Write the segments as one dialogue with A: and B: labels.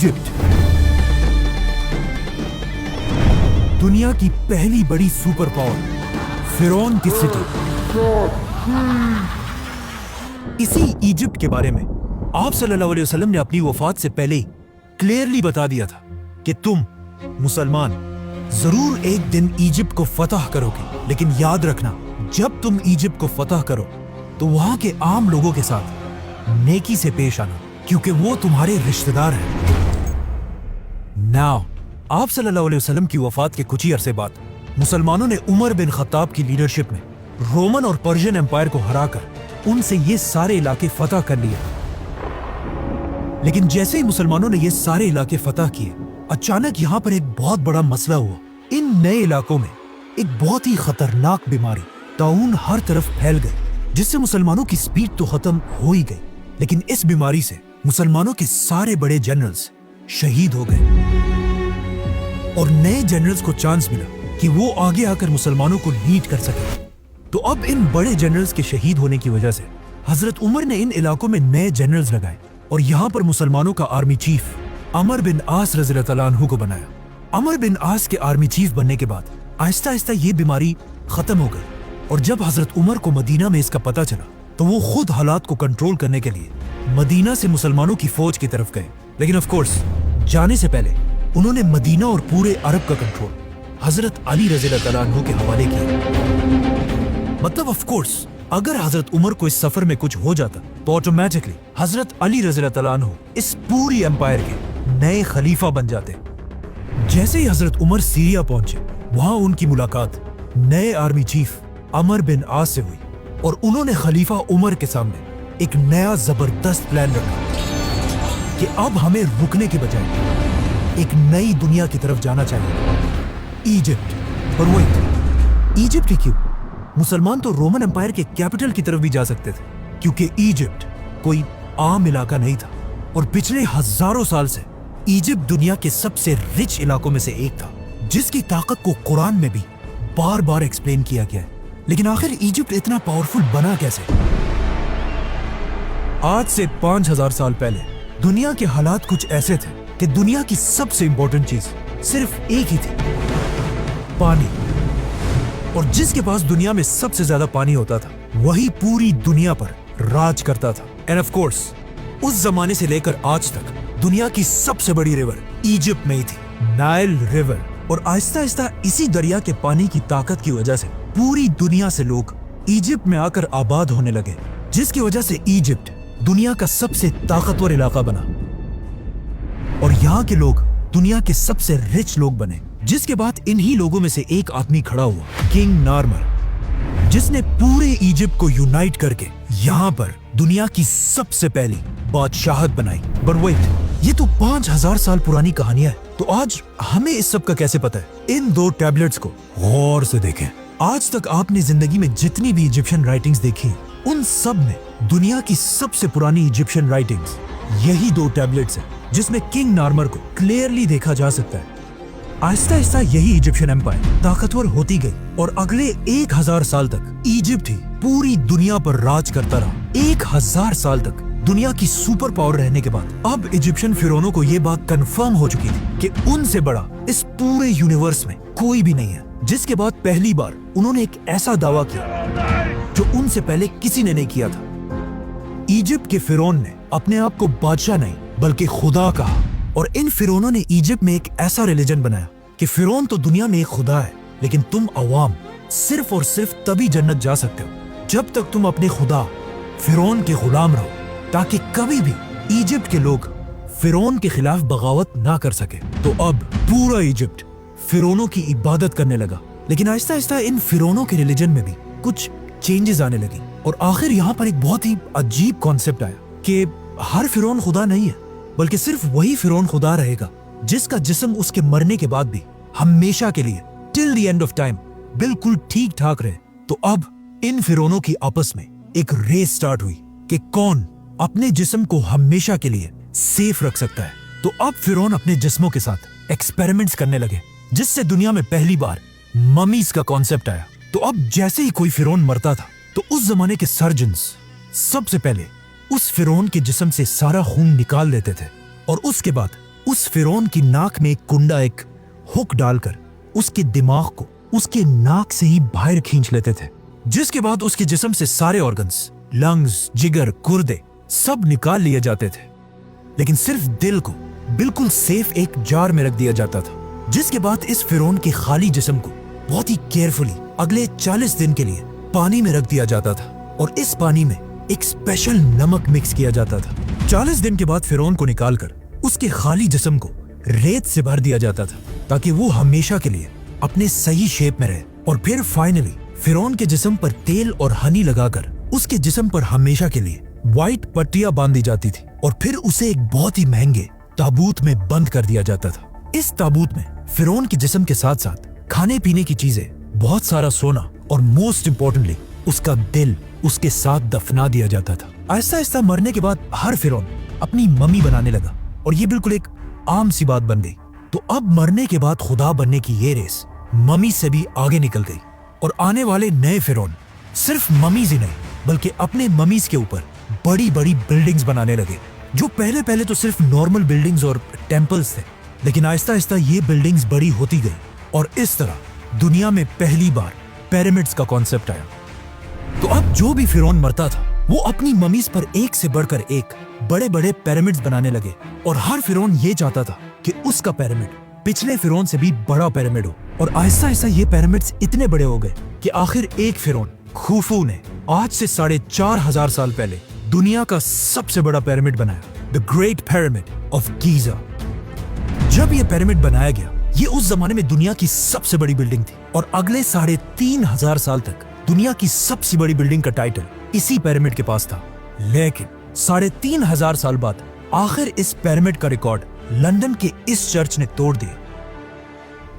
A: Egypt دنیا کی پہلی بڑی سپر پاور فرعون کی سٹی. اسی ایجپٹ کے بارے میں آپ صلی اللہ علیہ وسلم نے اپنی وفات سے پہلے ہی کلیئرلی بتا دیا تھا کہ تم مسلمان ضرور ایک دن ایجپٹ کو فتح کرو گے، لیکن یاد رکھنا جب تم ایجپٹ کو فتح کرو تو وہاں کے عام لوگوں کے ساتھ نیکی سے پیش آنا، کیونکہ وہ تمہارے رشتہ دار ہیں. ناؤ آپ صلی اللہ علیہ وسلم کی وفات کے کچھ ہی عرصے بعد مسلمانوں نے عمر بن خطاب کی لیڈرشپ میں رومن اور پرشین امپائر کو ہرا کر ان سے یہ سارے علاقے فتح کر لیے. لیکن جیسے ہی مسلمانوں نے یہ سارے علاقے فتح کیے، اچانک یہاں پر ایک بہت بڑا مسئلہ ہوا. ان نئے علاقوں میں ایک بہت ہی خطرناک بیماری طاعون ہر طرف پھیل گئی، جس سے مسلمانوں کی سپیڈ تو ختم ہو ہی گئی، لیکن اس بیماری سے مسلمانوں کے سارے بڑے جنرلز شہید ہو گئے اور نئے جنرلز کو چانس ملا کہ وہ آگے آ کر مسلمانوں کو لیڈ کر سکے. تو اب ان بڑے جنرلز کے شہید ہونے کی وجہ سے حضرت عمر نے ان علاقوں میں نئے جنرلز لگائے اور یہاں پر مسلمانوں کا آرمی چیف عمر بن عاص رضی اللہ تعالیٰ عنہ کو بنایا. عمر بن عاص کے آرمی چیف بننے کے بعد آہستہ آہستہ یہ بیماری ختم ہو گئی، اور جب حضرت عمر کو مدینہ میں اس کا پتہ چلا تو وہ خود حالات کو کنٹرول کرنے کے لیے مدینہ سے مسلمانوں کی فوج کی طرف گئے. لیکن آف کورس جانے سے پہلے انہوں نے مدینہ اور پورے عرب کا کنٹرول حضرت علی رضی اللہ تعالیٰ عنہ کے حوالے کیا. مطلب آف کورس اگر حضرت عمر کو اس سفر میں کچھ ہو جاتا تو آٹومیٹکلی حضرت علی رضی اللہ تعالیٰ عنہ اس پوری امپائر کے نئے خلیفہ بن جاتے. جیسے ہی حضرت عمر سیریا پہنچے، وہاں ان کی ملاقات نئے آرمی چیف عمر بن عاص سے ہوئی اور انہوں نے خلیفہ عمر کے سامنے ایک نیا زبردست پلان رکھا کہ اب ہمیں رکنے کے بجائے ایک نئی دنیا کی طرف جانا چاہیے، ایجپٹ. اور وہ ایجپٹ ہی کیوں؟ مسلمان تو رومن امپائر کے کیپٹل کی طرف بھی جا سکتے تھے، کیونکہ ایجپٹ کوئی عام علاقہ نہیں تھا اور پچھلے ہزاروں سال سے ایجپٹ دنیا کے سب سے رچ علاقوں میں سے ایک تھا، جس کی طاقت کو قرآن میں بھی بار بار ایکسپلین کیا گیا ہے. لیکن آخر ایجپٹ اتنا پاورفل بنا کیسے؟ آج سے 5000 سال پہلے دنیا کے حالات کچھ ایسے تھے کہ دنیا کی سب سے امپورٹنٹ چیز صرف ایک ہی تھی، پانی. اور جس کے پاس دنیا میں سب سے زیادہ پانی ہوتا تھا وہی پوری دنیا پر راج کرتا تھا. اینڈ آف کورس اس زمانے سے لے کر آج تک دنیا کی سب سے بڑی ریور ایجپٹ میں ہی تھی، نائل ریور. اور آہستہ آہستہ اسی دریا کے پانی کی طاقت کی وجہ سے پوری دنیا سے لوگ ایجپٹ میں آ کر آباد ہونے لگے، جس کی وجہ سے ایجپٹ دنیا کا سب سے طاقتور علاقہ بنا اور یہاں کے لوگ دنیا کے سب سے رچ لوگ بنے. جس کے بعد انہی لوگوں میں سے ایک آدمی کھڑا ہوا، کنگ نارمر، جس نے پورے ایجپٹ کو یونائٹ کر کے یہاں پر دنیا کی سب سے پہلی بادشاہت بنائی. بٹ ویٹ، یہ تو 5000 سال پرانی کہانیاں ہے، تو آج ہمیں اس سب کا کیسے پتہ ہے؟ ان 2 ٹیبلٹس کو غور سے دیکھیں. آج تک آپ نے زندگی میں جتنی بھی ایجپشن رائٹنگز دیکھی ہیں، ان سب میں دنیا کی سب سے پرانی ایجپشن رائٹنگز یہی 2 ٹیبلٹس ہیں، جس میں کنگ نارمر کو کلیئرلی دیکھا جا سکتا ہے. آہستہ آہستہ یہی ایجپشن امپائر طاقتور ہوتی گئی اور اگلے 1000 سال تک ایجپٹ ہی پوری دنیا پر راج کرتا رہا. 1000 سال تک دنیا کی سپر پاور رہنے کے بعد اب ایجپشن فرعونوں کو یہ بات کنفرم ہو چکی تھی کہ ان سے بڑا اس پورے یونیورس میں کوئی بھی نہیں ہے. جس کے بعد پہلی بار انہوں نے ایک ایسا دعویٰ کیا جو ان سے پہلے کسی نے نہیں کیا تھا. ایجپٹ کے فرعون نے اپنے آپ کو بادشاہ نہیں بلکہ خدا کہا، اور ان فرعونوں نے ایجپٹ میں ایک ایسا ریلیجن بنایا کہ فرعون تو دنیا میں ایک خدا ہے، لیکن تم عوام صرف اور صرف تبھی جنت جا سکتے ہو جب تک تم اپنے خدا فرعون کے غلام رہو، تاکہ کبھی بھی ایجپٹ کے لوگ فرعون کے خلاف بغاوت نہ کر سکے. تو اب پورا ایجپٹ فرعونوں کی عبادت کرنے لگا. لیکن آہستہ آہستہ ان فرعونوں کے ریلیجن میں بھی کچھ چینجز آنے لگی، اور آخر یہاں پر ایک بہت ہی عجیب کانسیپٹ آیا کہ ہر فرعون خدا نہیں ہے، بلکہ صرف وہی فرعون خدا رہے گا جس کا جسم اس کے مرنے کے بعد بھی ہمیشہ کے لیے ٹل دی اینڈ آف ٹائم بالکل ٹھیک ٹھاک رہے. تو اب ان فرعونوں کی آپس میں ایک ریس سٹارٹ ہوئی کہ کون اپنے جسم کو ہمیشہ کے لیے سیف رکھ سکتا ہے. تو اب فرعون اپنے جسموں کے ساتھ ایکسپیریمنٹس کرنے لگے، جس سے دنیا میں پہلی بار ممیز کا کانسیپٹ آیا. تو اب جیسے ہی کوئی فرعون مرتا تھا تو اس زمانے کے سرجنز سب سے پہلے اس فرعون کے جسم سے سارا خون نکال لیتے تھے اور اس کے بعد उस फिरौन की नाक में एक कुंडा, एक हुक डालकर उसके दिमाग को उसके नाक से ही बाहर खींच लेते थे, जिसके बाद उसके जिस्म से सारे ऑर्गन्स, लंग्स, जिगर, गुर्दे सब निकाल लिए जाते थे, लेकिन सिर्फ दिल को बिल्कुल सेफ एक जार में रख दिया जाता था। जिसके बाद इस फिरौन के खाली जिस्म को बहुत ही केयरफुली अगले 40 दिन के लिए पानी में रख दिया जाता था, और इस पानी में एक स्पेशल नमक मिक्स किया जाता था। 40 दिन के बाद फिरौन को निकालकर उसके खाली जिस्म को रेत से भर दिया जाता था, ताकि वो हमेशा के लिए अपने सही शेप में रहे। और फिर फाइनली फिरौन के जिस्म पर तेल और हनी लगाकर उसके जिस्म पर हमेशा के लिए व्हाइट पट्टियां बांधी जाती थी, और फिर उसे एक बहुत ही महंगे ताबूत में बंद कर दिया जाता था। इस ताबूत में फिरौन के जिस्म के साथ साथ खाने पीने की चीजें, बहुत सारा सोना और मोस्ट इम्पोर्टेंटली उसका दिल उसके साथ दफना दिया जाता था। आहिस्ता आहिस्ता मरने के बाद हर फिरौन अपनी मम्मी बनाने लगा, और ये बिल्कुल एक आम सी बात बन गई। तो अब मरने के बाद खुदा बनने की ये रेस मम्मी से भी आगे निकल गई, और आने वाले नए फिरौन सिर्फ मम्मीज ही नहीं बल्कि अपने मम्मीज के ऊपर बड़ी बड़ी बिल्डिंग्स बनाने लगे, जो पहले पहले तो सिर्फ नॉर्मल बिल्डिंग्स और टेम्पल्स थे, लेकिन आहिस्ता आहिस्ता ये बिल्डिंग्स बड़ी होती गई, और इस तरह दुनिया में पहली बार पिरामिड्स का कॉन्सेप्ट आया। तो अब जो भी फिरौन मरता था वो अपनी ममीज पर एक से बढ़कर एक बड़े बड़े पिरामिड्स बनाने लगे, और हर फिरौन ये चाहता था कि उसका पिरामिड पिछले फिरौन से भी बड़ा पिरामिड हो। और आहिस्ता आहिस्ता ये पिरामिड्स इतने बड़े हो गए कि आखिर एक फिरौन खुफू ने आज से 4,500 साल पहले दुनिया का सबसे बड़ा पिरामिड बनाया, the great pyramid of Giza. जब ये पिरामिड बनाया गया, ये उस जमाने में दुनिया की सबसे बड़ी बिल्डिंग थी, और अगले 3,500 साल तक दुनिया की सबसे बड़ी बिल्डिंग का टाइटल इसी पिरामिड के पास था। लेकिन 3,500 साल बाद आखिर इस पिरामिड का रिकॉर्ड लंदन के इस चर्च ने तोड़ दिया।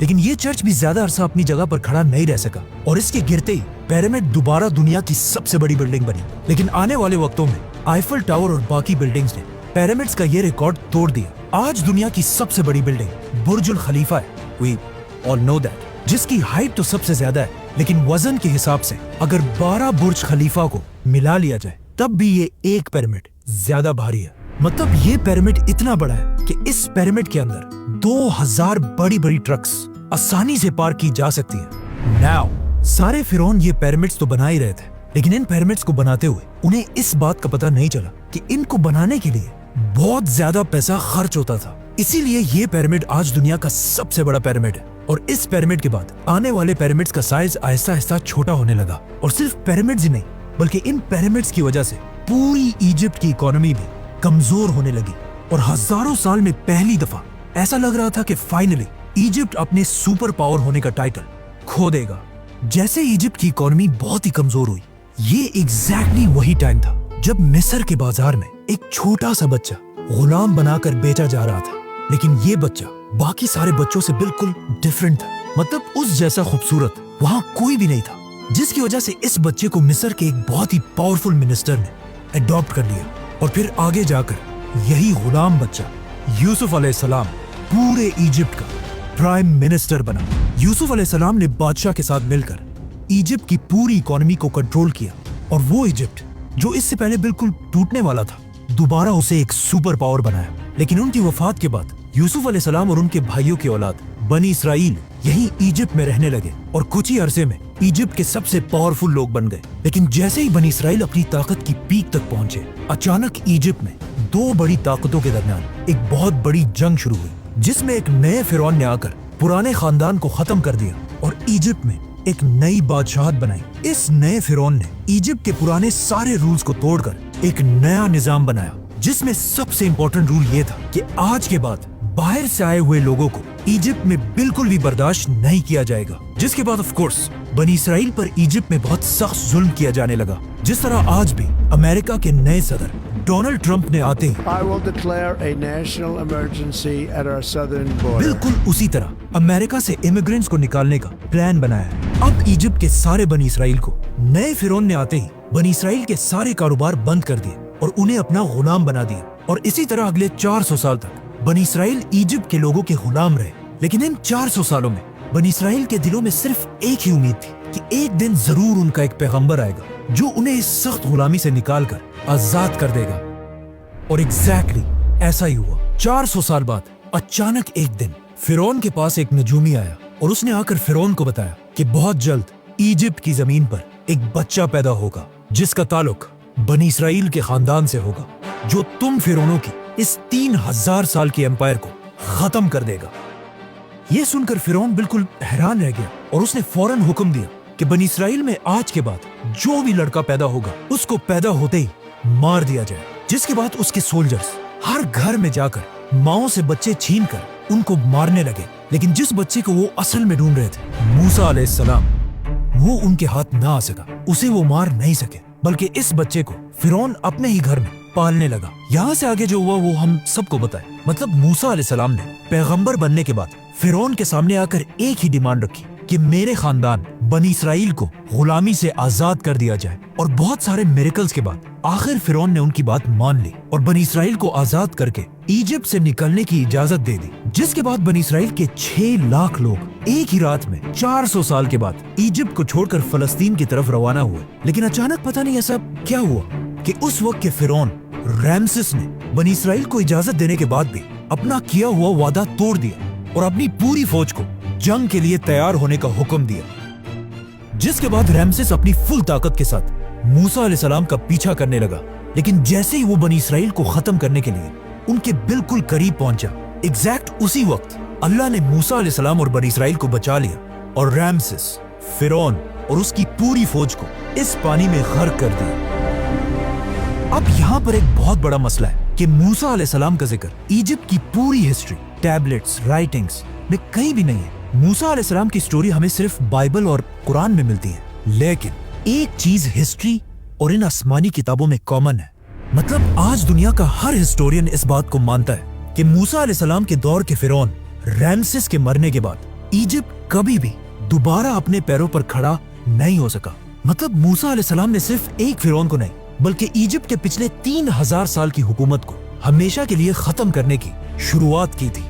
A: लेकिन ये चर्च भी ज्यादा अरसा अपनी जगह पर खड़ा नहीं रह सका, और इसके गिरते ही पिरामिड दोबारा दुनिया की सबसे बड़ी बिल्डिंग बनी। लेकिन आने वाले वक्तों में आईफल टावर और बाकी बिल्डिंग्स ने पिरामिड्स का ये रिकॉर्ड तोड़ दिया। आज दुनिया की सबसे बड़ी बिल्डिंग बुर्जुल खलीफा है, we all know that, जिसकी हाइट तो सबसे ज्यादा है, लेकिन वजन के हिसाब से अगर 12 बुर्ज खलीफा को मिला लिया जाए तब भी ये एक पिरामिड ज्यादा भारी है। मतलब ये पिरामिड इतना बड़ा है कि इस पिरामिड के अंदर 2000 बड़ी बड़ी ट्रक्स आसानी से पार्क की जा सकती है। नाउ सारे फिरौन ये पिरामिड्स तो बना ही रहे थे, लेकिन इन पिरामिड्स को बनाते हुए उन्हें इस बात का पता नहीं चला कि इनको बनाने के लिए बहुत ज्यादा पैसा खर्च होता था। इसीलिए ये पिरामिड आज दुनिया का सबसे बड़ा पिरामिड है, और इस पिरामिड के बाद आने वाले पिरामिड्स का साइज आहिस्ता आहिस्ता छोटा होने लगा। और सिर्फ पिरामिड्स ही नहीं बल्कि इन पिरामिड्स की वजह से पूरी इजिप्ट की इकोनॉमी भी कमजोर होने लगी, और हजारों साल में पहली दफा ऐसा लग रहा था कि फाइनली इजिप्ट अपने सुपर पावर होने का टाइटल खो देगा। जैसे इजिप्ट की इकोनॉमी बहुत ही कमजोर हुई, ये एग्जैक्टली वही टाइम था जब मिस्र के बाजार में एक छोटा सा बच्चा गुलाम बनाकर बेचा जा रहा था। लेकिन ये बच्चा बाकी सारे बच्चों से बिल्कुल डिफरेंट था, मतलब उस जैसा खूबसूरत वहाँ कोई भी नहीं था, जिसकी वजह से इस बच्चे को मिस्र के एक बहुत ही पावरफुल मिनिस्टर ने अडॉप्ट कर लिया, और फिर आगे जाकर यही गुलाम बच्चा यूसुफ अलैहिस्सलाम पूरे इजिप्ट का प्राइम मिनिस्टर बना। यूसुफ अलैहिस्सलाम ने बादशाह के साथ मिलकर इजिप्ट की पूरी इकोनॉमी को कंट्रोल किया, और वो इजिप्ट जो इससे पहले बिल्कुल टूटने वाला था, दोबारा उसे एक सुपर पावर बनाया। लेकिन उनकी वफात के बाद यूसुफ अलैहिस्सलाम और उनके भाइयों की औलाद बनी इसराइल यहीं इजिप्ट में रहने लगे, और कुछ ही अरसे में इजिप्ट के सबसे पावरफुल लोग बन गए। लेकिन जैसे ही बनी इसराइल अपनी ताकत की पीक तक पहुंचे, अचानक इजिप्ट में दो बड़ी ताकतों के दरमियान एक बहुत बड़ी जंग शुरू हुई, जिसमें एक नए फिरौन ने आकर पुराने खानदान को खत्म कर दिया और इजिप्ट में एक नई बादशाहत बनाई। इस नए फिरौन ने इजिप्ट के पुराने सारे रूल्स को तोड़कर एक नया निजाम बनाया, जिसमें सबसे इम्पोर्टेंट रूल ये था कि आज के बाद बाहर से आए हुए लोगों को इजिप्ट में बिल्कुल भी बर्दाश्त नहीं किया जाएगा। जिसके बाद ऑफ कोर्स बनी इसराइल पर इजिप्ट में बहुत सख्त जुल्म किया जाने लगा, जिस तरह आज भी अमेरिका के नए सदर डोनाल्ड ट्रंप ने आते ही
B: I will declare a national emergency at our southern border.
A: बिल्कुल उसी तरह अमेरिका से इमिग्रेंट्स को निकालने का प्लान बनाया है। अब इजिप्ट के सारे बनी इसराइल को नए फिरौन ने आते ही बनी इसराइल के सारे कारोबार बंद कर दिए और उन्हें अपना गुलाम बना दिया, और इसी तरह अगले 400 साल तक बनी इसराइल इजिप्ट के लोगों के गुलाम रहे। लेकिन इन 400 सालों में बनी इसराइल के दिलों में सिर्फ एक ही उम्मीद थी कि एक दिन जरूर उनका एक पैगंबर आएगा जो उन्हें इस सख्त गुलामी से निकालकर आजाद कर देगा। और एग्जैक्टली ऐसा ही हुआ। 400 साल बाद अचानक एक दिन फिरौन के पास एक नजूमी आया और उसने आकर फिरौन को बताया कि बहुत जल्द इजिप्ट की जमीन पर एक बच्चा पैदा होगा जिसका ताल्लुक बनी इसराइल के खानदान से होगा, जो तुम फिरौनों की इस 3000 साल की एम्पायर को खत्म कर देगा। यह सुनकर फिरौन बिल्कुल हैरान रह गया और उसने फौरन हुक्म दिया कि बनी इसराइल में आज के बाद जो भी लड़का पैदा होगा उसको पैदा होते ही मार दिया जाए। जिसके बाद उसके सोल्जर्स हर घर में जाकर माओं से बच्चे छीन कर उनको मारने लगे। लेकिन जिस बच्चे को वो असल में ढूंढ रहे थे, मूसा अलैहिस्सलाम, वो उनके हाथ ना आ सका, उसे वो मार नहीं सके, बल्कि इस बच्चे को फिरौन अपने ही घर में पालने लगा। यहाँ से आगे जो हुआ वो हम सबको बताए। मतलब मूसा अलैहिस्सलाम ने पैगंबर बनने के बाद फिरौन के सामने आकर एक ही डिमांड रखी कि मेरे खानदान बनी इसराइल को गुलामी से आजाद कर दिया जाए। और बहुत सारे मिरेकल्स के बाद आखिर फिरौन ने उनकी बात मान ली और बनी इसराइल को आजाद करके इजिप्ट से निकलने की इजाजत दे दी। जिसके बाद बनी इसराइल के 6 लाख लोग एक ही रात में 400 साल के बाद इजिप्ट को छोड़कर फलस्तीन की तरफ रवाना हुए। लेकिन अचानक पता नहीं ऐसा क्या हुआ कि उस वक्त के फिरौन रैमसेस ने बनी इसराइल को इजाजत देने के बाद भी अपना किया हुआ वादा तोड़ दिया और अपनी पूरी फौज को जंग के लिए तैयार होने का हुक्म दिया। जिसके बाद रैमसेस अपनी फुल ताकत के साथ मूसा अलैहिस्सलाम का पीछा करने लगा। लेकिन जैसे ही वो बनी इसराइल को खत्म करने के लिए उनके बिल्कुल करीब पहुंचा, एग्जैक्ट उसी वक्त अल्लाह ने मूसा अलैहिस्सलाम और बनी इसराइल को बचा लिया और रैमसेस, फिरौन और उसकी पूरी फौज को इस पानी में गर्क कर दिया। अब यहाँ पर एक बहुत बड़ा मसला है कि मूसा अलैहिस्सलाम का जिक्र इजिप्ट की पूरी हिस्ट्री, टैबलेट्स, राइटिंग्स में कहीं भी नहीं है। मूसा अलैहिस्सलाम की स्टोरी हमें सिर्फ बाइबल और कुरान में मिलती है। लेकिन एक चीज हिस्ट्री और इन आसमानी किताबों में कॉमन है। मतलब आज दुनिया का हर हिस्टोरियन इस बात को मानता है कि मूसा अलैहिस्सलाम के दौर के फिरौन रैमसेस के मरने के बाद इजिप्ट कभी भी दोबारा अपने पैरों पर खड़ा नहीं हो सका। मतलब मूसा अलैहिस्सलाम ने सिर्फ एक फिरौन को नहीं बल्कि इजिप्ट के पिछले 3000 साल की हुकूमत को हमेशा के लिए खत्म करने की शुरुआत की थी।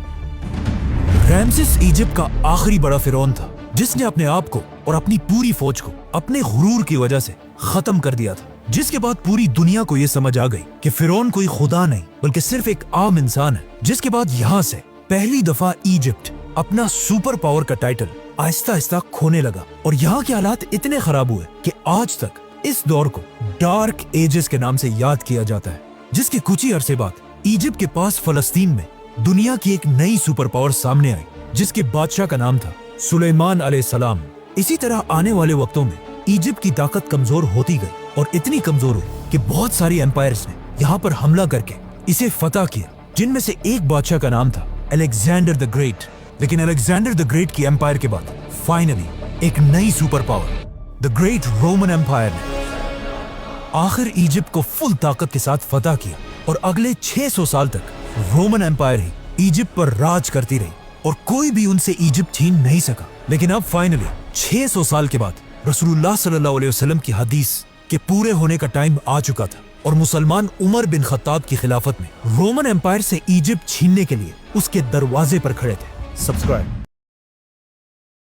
A: रैमसेस इजिप्ट का आखिरी बड़ा फिरौन था जिसने अपने आप को और अपनी पूरी फौज को अपने गुरूर की वजह से खत्म कर दिया था। जिसके बाद पूरी दुनिया को यह समझ आ गई कि फिरौन कोई खुदा नहीं बल्कि सिर्फ एक आम इंसान है। जिसके बाद यहाँ से पहली दफा इजिप्ट अपना सुपर पावर का टाइटल आहिस्ता आहिस्ता खोने लगा और यहाँ के हालात इतने खराब हुए कि आज तक इस दौर को डार्क एजेस के नाम से याद किया जाता है। जिसके कुछ ही अरसे बाद इजिप्ट के पास फलस्तीन में दुनिया की एक नई सुपर पावर सामने आई जिसके बादशाह का नाम था सुलेमान अलैहिस्सलाम। इसी तरह आने वाले वक्तों में इजिप्ट की ताकत कमजोर होती गई और इतनी कमजोर हुई कि बहुत सारी एम्पायर्स ने यहाँ पर हमला करके इसे फतह किया, जिनमें से एक बादशाह का नाम था अलेक्जेंडर द ग्रेट। लेकिन अलेक्जेंडर द ग्रेट की एम्पायर के बाद फाइनली एक नई super power the great Roman empire ने आखिर इजिप्ट को फुल ताकत के साथ फतह किया और अगले 600 साल तक रोमन एम्पायर ही इजिप्ट पर राज करती रही और कोई भी उनसे इजिप्ट छीन नहीं सका। लेकिन अब फाइनली 600 साल के बाद रसूलुल्लाह सल्लल्लाहु अलैहि वसल्लम की हदीस के पूरे होने का टाइम आ चुका था और मुसलमान उमर बिन खत्ताब की खिलाफत में रोमन एम्पायर से इजिप्ट छीनने के लिए उसके दरवाजे पर खड़े थे। सब्सक्राइब।